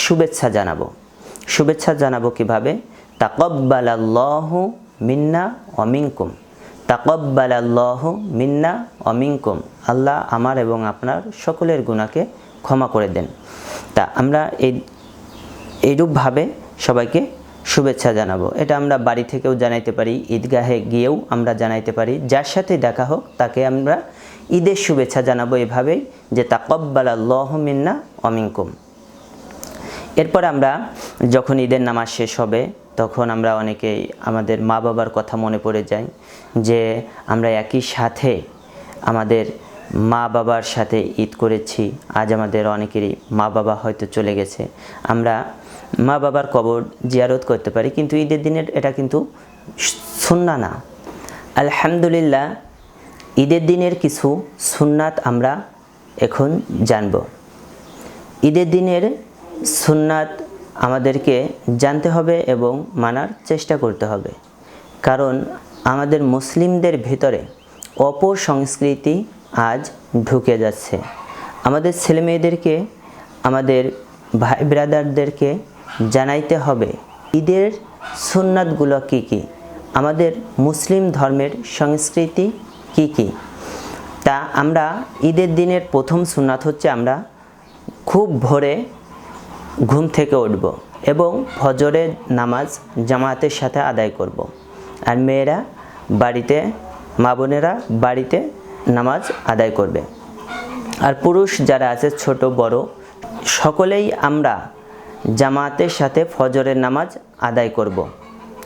শুভেচ্ছা জানাবো। শুভেচ্ছা জানাবো কিভাবে? তাকাব্বালাল্লাহু মিন্না ওয়া মিনকুম। তাকাব্বালাল্লাহু মিন্না ওয়া মিনকুম। আল্লাহ আমার এবং আপনার সকলের গুনাহকে ক্ষমা করে দেন। তা আমরা এইরূপভাবে সবাইকে শুভেচ্ছা জানাবো। এটা আমরা বাড়ি থেকেও জানাইতে পারি, ঈদগাহে গিয়েও আমরা জানাইতে পারি। যার সাথে দেখা হোক তাকে আমরা ঈদের শুভেচ্ছা জানাবো এভাবেই, যে তাকাব্বালাল্লাহু মিন্না ওয়া মিনকুম। এরপর আমরা যখন ঈদের নামাজ শেষ হবে তখন আমরা অনেকেই আমাদের মা বাবার কথা মনে পড়ে যায়, যে আমরা একই সাথে আমাদের মা বাবার সাথে ঈদ করেছি। আজ আমাদের অনেকেরই মা বাবা হয়তো চলে গেছে, আমরা মা বাবার কবর জিয়ারত করতে পারি, কিন্তু ঈদের দিনের এটা কিন্তু সুন্নাহ না। আলহামদুলিল্লাহ, ঈদের দিনের কিছু সুন্নাত আমরা এখন জানব। ঈদের দিনের সুন্নাত আমাদেরকে জানতে হবে এবং মানার চেষ্টা করতে হবে, কারণ আমাদের মুসলিমদের ভিতরে অপসংস্কৃতি আজ ঢুকে যাচ্ছে। আমাদের ছেলেমেয়েদেরকে, আমাদের ভাই ব্রাদারদেরকে জানাইতে হবে ঈদের সুন্নাতগুলো কী কী, আমাদের মুসলিম ধর্মের সংস্কৃতি কী কী। তা আমরা ঈদের দিনের প্রথম সুন্নাত হচ্ছে আমরা খুব ভোরে ঘুম থেকে উঠব এবং ফজরের নামাজ জামাতের সাথে আদায় করব। আর মেয়েরা বাড়িতে, মা বোনেরা বাড়িতে নামাজ আদায় করবে। আর পুরুষ যারা আছে ছোট বড় সকলেই আমরা জামাতের সাথে ফজরের নামাজ আদায় করব।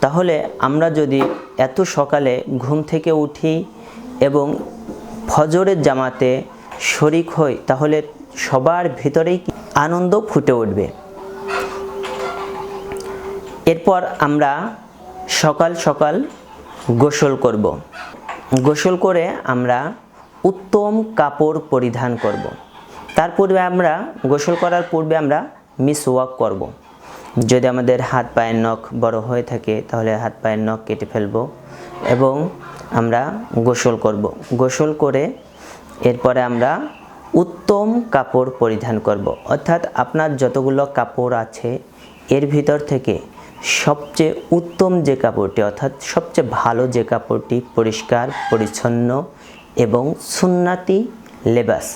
তাহলে আমরা যদি এত সকালে ঘুম থেকে উঠি এবং ফজরের জামাতে শরিক হই, তাহলে সবার ভিতরেই আনন্দ ফুটে উঠবে। এরপর আমরা সকাল সকাল গোসল করব। গোসল করে আমরা উত্তম কাপড় পরিধান করব। তার পূর্বে আমরা গোসল করার পূর্বে আমরা মিসওয়াক করব। যদি আমাদের হাত পায়ের নখ বড় হয়ে থাকে তাহলে হাত পায়ের নখ কেটে ফেলব এবং আমরা গোসল করব। গোসল করে এরপরে আমরা উত্তম কাপড় পরিধান করব। অর্থাৎ আপনার যতগুলো কাপড় আছে এর ভিতর থেকে সবচেয়ে উত্তম যে কাপড়টি, অর্থাৎ সবচেয়ে ভালো যে কাপড়টি, পরিষ্কার পরিচ্ছন্ন এবং সুন্নাতি লেবাস,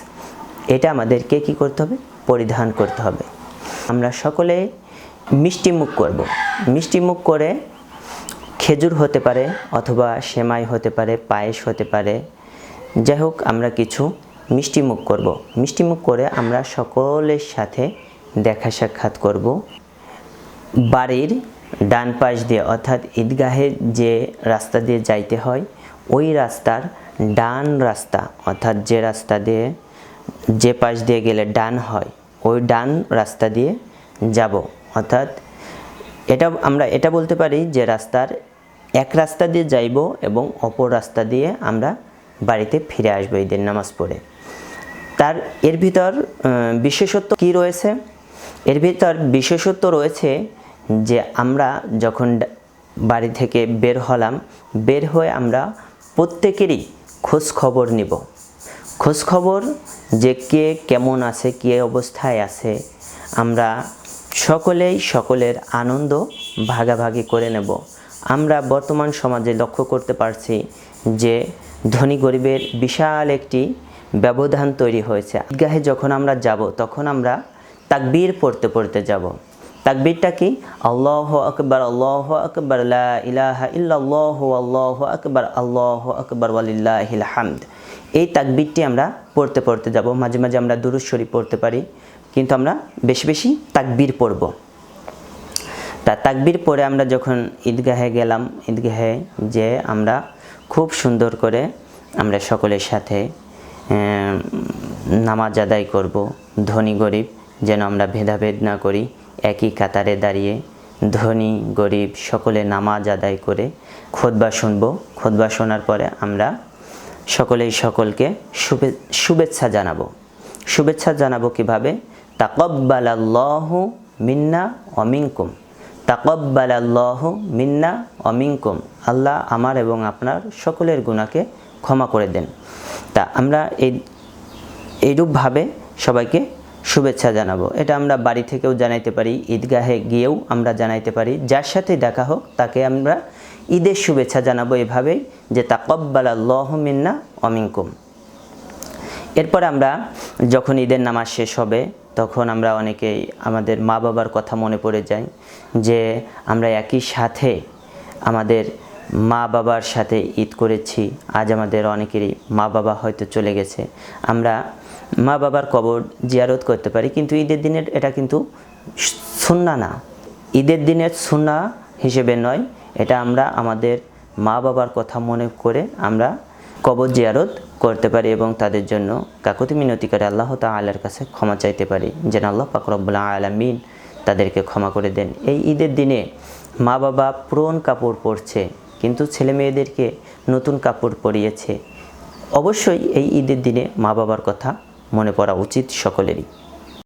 এটা আমাদেরকে কি করতে হবে? পরিধান করতে হবে। আমরা সকলে মিষ্টি মুখ করব। মিষ্টি মুখ করে খেজুর হতে পারে অথবা সেমাই হতে পারে, পায়েস হতে পারে, যাই হোক আমরা কিছু মিষ্টি মুখ করব। মিষ্টি মুখ করে আমরা সকলের সাথে দেখা সাক্ষাৎ করব। বাড়ির ডান পাশ দিয়ে, অর্থাৎ ঈদগাহে যে রাস্তা দিয়ে যাইতে হয় ওই রাস্তার ডান রাস্তা, অর্থাৎ যে রাস্তা দিয়ে, যে পাশ দিয়ে গেলে ডান হয় ওই ডান রাস্তা দিয়ে যাব। অর্থাৎ আমরা এটা বলতে পারি যে রাস্তার এক রাস্তা দিয়ে যাইব এবং অপর রাস্তা দিয়ে আমরা বাড়িতে ফিরে আসবো ঈদের নামাজ পড়ে। এর ভিতর বিশেষত্ব কি রয়েছে? এর ভিতর বিশেষত্ব রয়েছে যে আমরা যখন বাড়ি থেকে বের হলাম, বের হয়ে আমরা প্রত্যেকেরই খোঁজ খবর নিব। খোঁজ খবর যে কে কেমন আছে, কে অবস্থায় আছে, আমরা সকলেই সকলের আনন্দ ভাগাভাগি করে নেব। আমরা বর্তমান সমাজে লক্ষ্য করতে পারছি যে ধনী গরিবের বিশাল একটি ব্যবধান তৈরি হয়েছে। ঈদগাহে যখন আমরা যাব তখন আমরা তাকবীর পড়তে পড়তে যাব। তাকবীরটা কি? আল্লাহু আকবার, আল্লাহু আকবার, লা ইলাহা ইল্লাল্লাহু, আল্লাহু আকবার, আল্লাহু আকবার, ওয়ালিল্লাহিল হামদ। এই তাকবীরটি আমরা পড়তে পড়তে যাব। মাঝে মাঝে আমরা দুরূদ শরীফ পড়তে পারি, কিন্তু আমরা বেশি বেশি তাকবীর পড়ব। তা তাকবীর পড়ে আমরা যখন ঈদগাহে গেলাম, ঈদগাহে যে আমরা খুব সুন্দর করে আমরা সকলের সাথে নামাজ আদায় করব। ধনী গরিব যেন আমরা ভেদাভেদ না করি, একই কাতারে দাঁড়িয়ে ধনী গরিব সকলে নামাজ আদায় করে খুতবা শুনব। খুতবা শোনার পরে আমরা সকলেই সকলকে শুভেচ্ছা জানাবো। শুভেচ্ছা জানাবো কিভাবে? তাকাব্বালাল্লাহু মিন্না ওয়া মিনকুম। তাকাব্বালাল্লাহু মিন্না ওয়া মিনকুম। আল্লাহ আমার এবং আপনার সকলের গুনাহকে ক্ষমা করে দেন। তা আমরা এইরূপভাবে সবাইকে শুভেচ্ছা জানাবো। এটা আমরা বাড়ি থেকেও জানাইতে পারি, ঈদগাহে গিয়েও আমরা জানাইতে পারি। যার সাথে দেখা হোক তাকে আমরা ঈদের শুভেচ্ছা জানাবো এভাবেই যে তাকাব্বালাল্লাহু মিন্না ওয়া মিনকুম। এরপর আমরা যখন ঈদের নামাজ শেষ হবে তখন আমরা অনেকেই আমাদের মা বাবার কথা মনে পড়ে যায় যে আমরা একই সাথে আমাদের মা বাবার সাথে ঈদ করেছি। আজ আমাদের অনেকেরই মা বাবা হয়তো চলে গেছে, আমরা মা বাবার কবর জিয়ারত করতে পারি, কিন্তু ঈদের দিনের এটা কিন্তু সুন্নাহ না, ঈদের দিনের সুন্নাহ হিসেবে নয়। এটা আমরা আমাদের মা বাবার কথা মনে করে আমরা কবর জিয়ারত করতে পারি এবং তাদের জন্য কাকুতি মিনতি করে আল্লাহ তাআলার কাছে ক্ষমা চাইতে পারি যেন আল্লাহ পাক রব্বুল আলামিন তাদেরকে ক্ষমা করে দেন। এই ঈদের দিনে মা বাবা পুরনো কাপড় পরছে কিন্তু ছেলে মেয়েদেরকে নতুন কাপড় পরিয়েছে। অবশ্যই এই ঈদের দিনে মা বাবার কথা মনে পড়া উচিত সকলেরই।